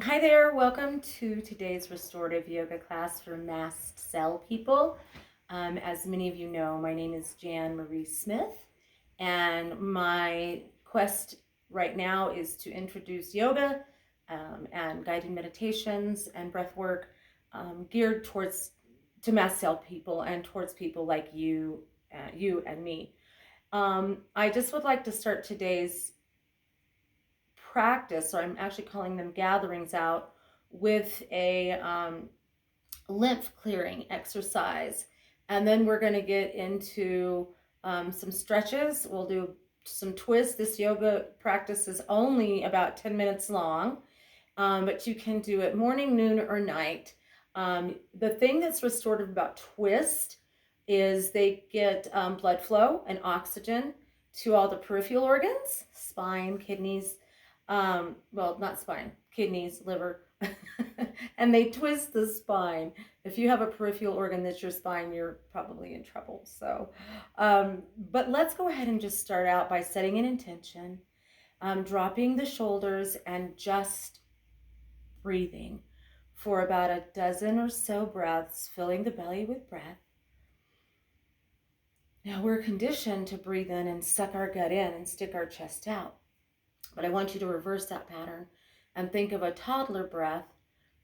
Hi there, welcome to today's restorative yoga class for mast cell people. As many of you know, my name is Jan Marie Smith, and my quest right now is to introduce yoga and guided meditations and breath work geared to mast cell people and towards people like you and me. I just would like to start today's practice, or I'm actually calling them gatherings out, with a lymph clearing exercise. And then we're going to get into some stretches. We'll do some twists. This yoga practice is only about 10 minutes long, but you can do it morning, noon, or night. The thing that's restorative about twist is they get blood flow and oxygen to all the peripheral organs, spine, kidneys, well, not spine, kidneys, liver, and they twist the spine. If you have a peripheral organ that's your spine, you're probably in trouble. So, but let's go ahead and just start out by setting an intention, dropping the shoulders and just breathing for about a dozen or so breaths, filling the belly with breath. Now we're conditioned to breathe in and suck our gut in and stick our chest out. But I want you to reverse that pattern and think of a toddler breath,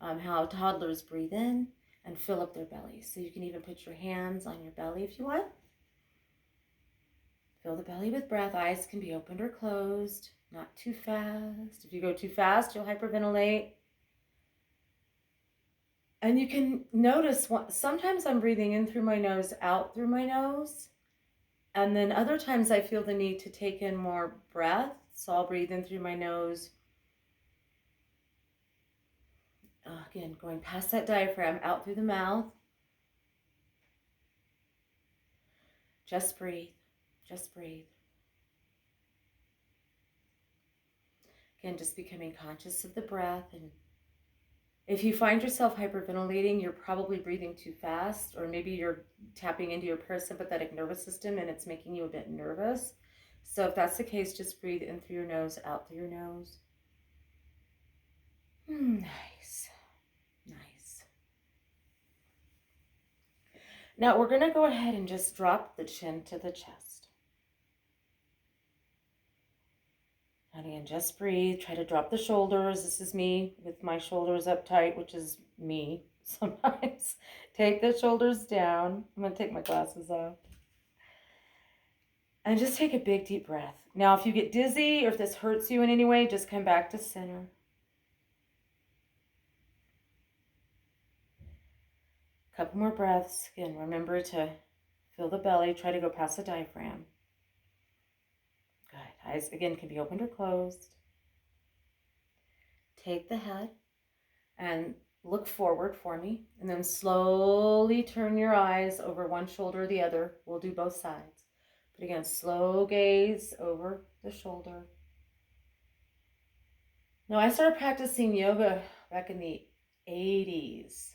how toddlers breathe in and fill up their bellies. So you can even put your hands on your belly if you want. Fill the belly with breath. Eyes can be opened or closed, not too fast. If you go too fast, you'll hyperventilate. And you can notice sometimes I'm breathing in through my nose, out through my nose. And then other times I feel the need to take in more breath. So I'll breathe in through my nose. Again, going past that diaphragm, out through the mouth. Just breathe. Just breathe. Again, just becoming conscious of the breath. And if you find yourself hyperventilating, you're probably breathing too fast, or maybe you're tapping into your parasympathetic nervous system and it's making you a bit nervous. So if that's the case, just breathe in through your nose, out through your nose. Nice. Nice. Now we're going to go ahead and just drop the chin to the chest. And again, just breathe. Try to drop the shoulders. This is me with my shoulders up tight, which is me sometimes. Take the shoulders down. I'm going to take my glasses off. And just take a big deep breath. Now, if you get dizzy or if this hurts you in any way, just come back to center. Couple more breaths. Again, remember to fill the belly. Try to go past the diaphragm. Good. Eyes, again, can be opened or closed. Take the head and look forward for me. And then slowly turn your eyes over one shoulder or the other. We'll do both sides. But again, slow gaze over the shoulder. Now, I started practicing yoga back in the 80s.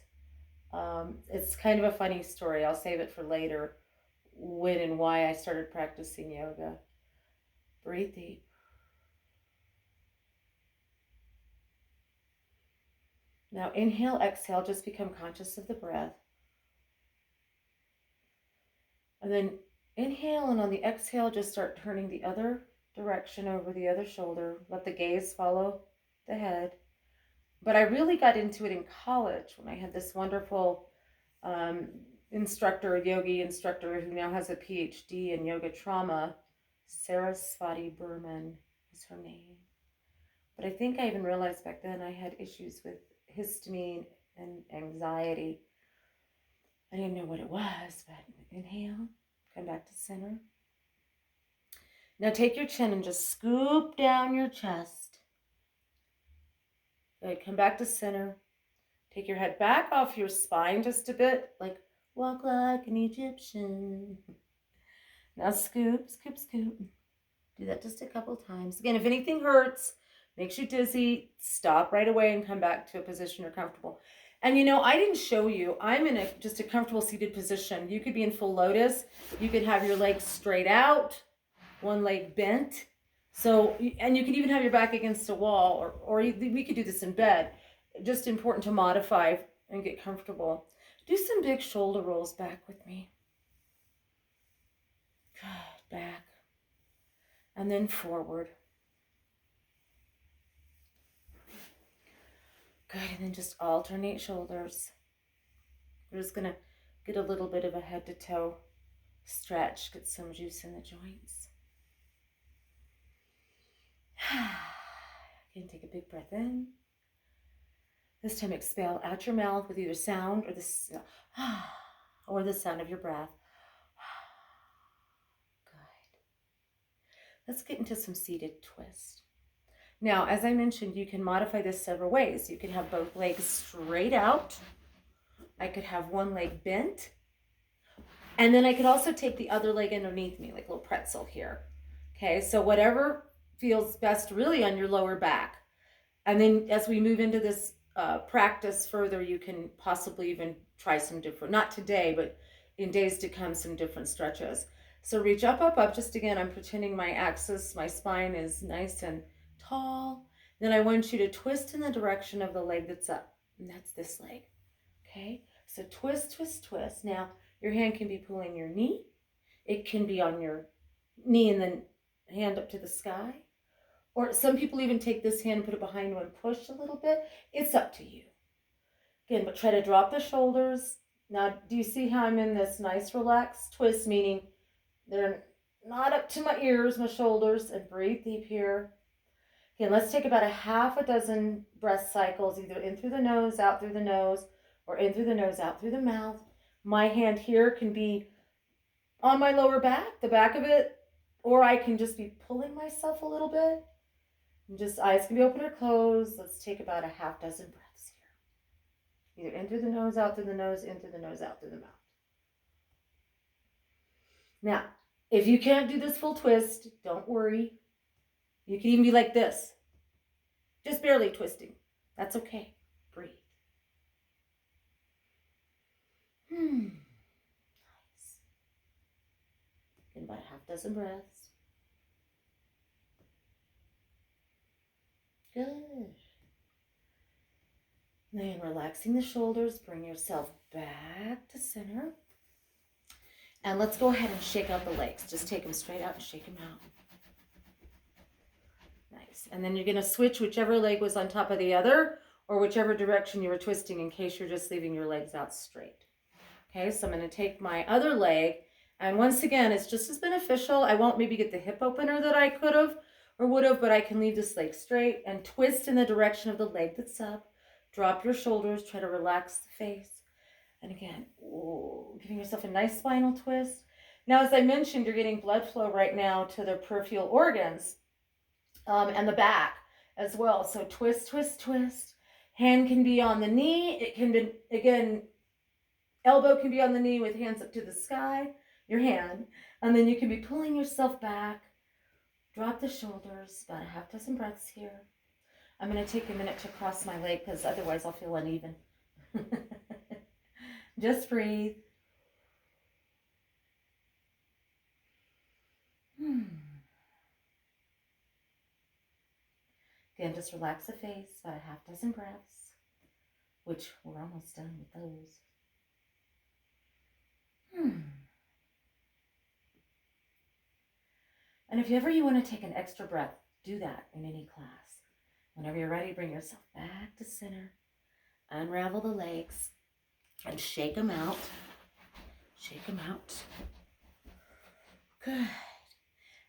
It's kind of a funny story. I'll save it for later, when and why I started practicing yoga. Breathe deep. Now inhale, exhale, just become conscious of the breath. And then inhale, and on the exhale, just start turning the other direction over the other shoulder. Let the gaze follow the head. But I really got into it in college when I had this wonderful yogi instructor who now has a PhD in yoga trauma. Saraswati Burman is her name. But I think I even realized back then I had issues with histamine and anxiety. I didn't know what it was, but inhale, come back to center. Now take your chin and just scoop down your chest. Good, come back to center. Take your head back off your spine just a bit, like walk like an Egyptian. Now scoop, scoop, scoop. Do that just a couple times. Again, if anything hurts, makes you dizzy, stop right away and come back to a position you're comfortable. And you know, I didn't show you, I'm in just a comfortable seated position. You could be in full lotus. You could have your legs straight out, one leg bent. So, and you could even have your back against a wall, or we could do this in bed. just important to modify and get comfortable. Do some big shoulder rolls back with me. Good, back. And then forward. Good, and then just alternate shoulders. We're just gonna get a little bit of a head to toe stretch, get some juice in the joints. Again, take a big breath in. This time expel out your mouth with either sound or the sound of your breath. Good. Let's get into some seated twist. Now, as I mentioned, you can modify this several ways. You can have both legs straight out. I could have one leg bent. And then I could also take the other leg underneath me, like a little pretzel here. Okay, so whatever feels best really on your lower back. And then as we move into this practice further, you can possibly even try some different, not today, but in days to come, some different stretches. So reach up, up, up. Just again, I'm pretending my axis, my spine is nice and tall. Then I want you to twist in the direction of the leg that's up, and that's this leg. Okay, so twist, twist, twist. Now your hand can be pulling your knee. It can be on your knee and then hand up to the sky. Or some people even take this hand, put it behind you and push a little bit. It's up to you. Again, but try to drop the shoulders. Now, do you see how I'm in this nice relaxed twist, meaning they're not up to my ears, my shoulders, and breathe deep here. Again, let's take about a half a dozen breath cycles, either in through the nose, out through the nose, or in through the nose, out through the mouth. My hand here can be on my lower back, the back of it, or I can just be pulling myself a little bit. And just eyes can be open or closed. Let's take about a half dozen breaths here. Either in through the nose, out through the nose, in through the nose, out through the mouth. Now, if you can't do this full twist, don't worry. You can even be like this, just barely twisting. That's okay. Breathe. Nice. Get about a half dozen breaths. Good. Then relaxing the shoulders, bring yourself back to center. And let's go ahead and shake out the legs. Just take them straight out and shake them out. Nice. And then you're going to switch whichever leg was on top of the other, or whichever direction you were twisting, in case you're just leaving your legs out straight. Okay, so I'm going to take my other leg, and once again, it's just as beneficial. I won't maybe get the hip opener that I could have or would have, but I can leave this leg straight and twist in the direction of the leg that's up. Drop your shoulders, try to relax the face. And again, giving yourself a nice spinal twist. Now, as I mentioned, you're getting blood flow right now to the peripheral organs and the back as well. So twist, twist, twist. Hand can be on the knee. It can be, again, elbow can be on the knee with hands up to the sky, your hand. And then you can be pulling yourself back. Drop the shoulders, about a half dozen breaths here. I'm going to take a minute to cross my leg because otherwise I'll feel uneven. Just breathe. Again, just relax the face, about a half dozen breaths, which we're almost done with those. And if ever you want to take an extra breath, do that in any class. Whenever you're ready, bring yourself back to center. Unravel the legs and shake them out. Shake them out. Good.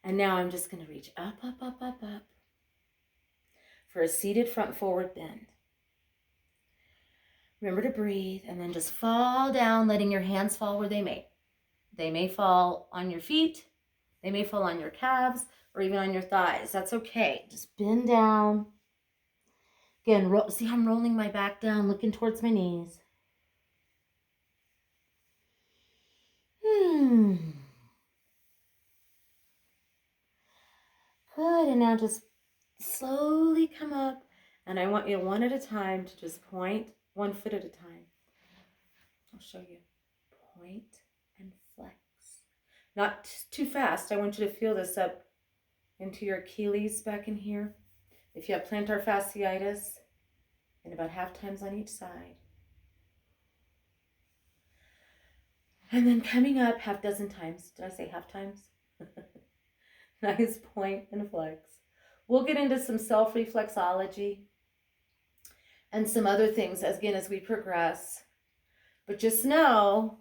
And now I'm just going to reach up, up, up, up, up for a seated front forward bend. Remember to breathe and then just fall down, letting your hands fall where they may. They may fall on your feet. They may fall on your calves or even on your thighs. That's okay. Just bend down. Again, see how I'm rolling my back down, looking towards my knees. Good, and now just slowly come up. And I want you one at a time to just point, 1 foot at a time. I'll show you. Point and flex. Not too fast. I want you to feel this up into your Achilles back in here. If you have plantar fasciitis, and about half times on each side. And then coming up half dozen times. Did I say half times? Nice point and flex. We'll get into some self-reflexology and some other things as we progress. But just know,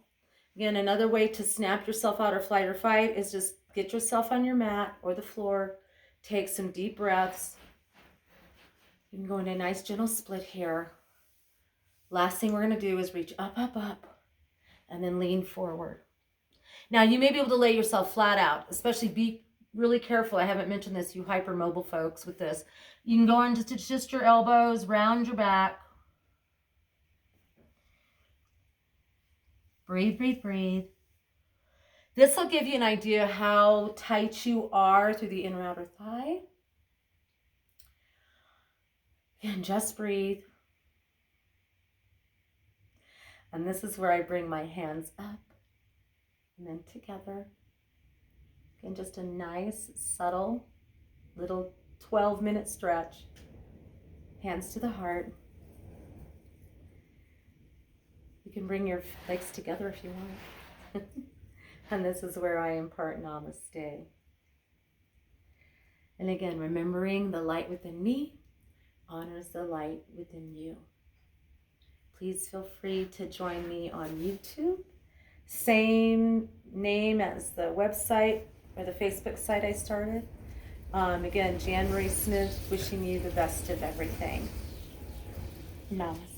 again, another way to snap yourself out of flight or fight is just get yourself on your mat or the floor, take some deep breaths. You can go into a nice gentle split here. Last thing we're going to do is reach up, up, up, and then lean forward. Now, you may be able to lay yourself flat out, especially be really careful. I haven't mentioned this, you hypermobile folks, with this. You can go into just your elbows, round your back. Breathe, breathe, breathe. This will give you an idea how tight you are through the inner outer thigh. And just breathe. And this is where I bring my hands up and then together. Again, just a nice, subtle, little 12-minute stretch. Hands to the heart. You can bring your legs together if you want. And this is where I impart namaste. And again, remembering the light within me honors the light within you. Please feel free to join me on YouTube. Same name as the website or the Facebook site I started. Again, Jan Marie Smith, wishing you the best of everything. Namaste.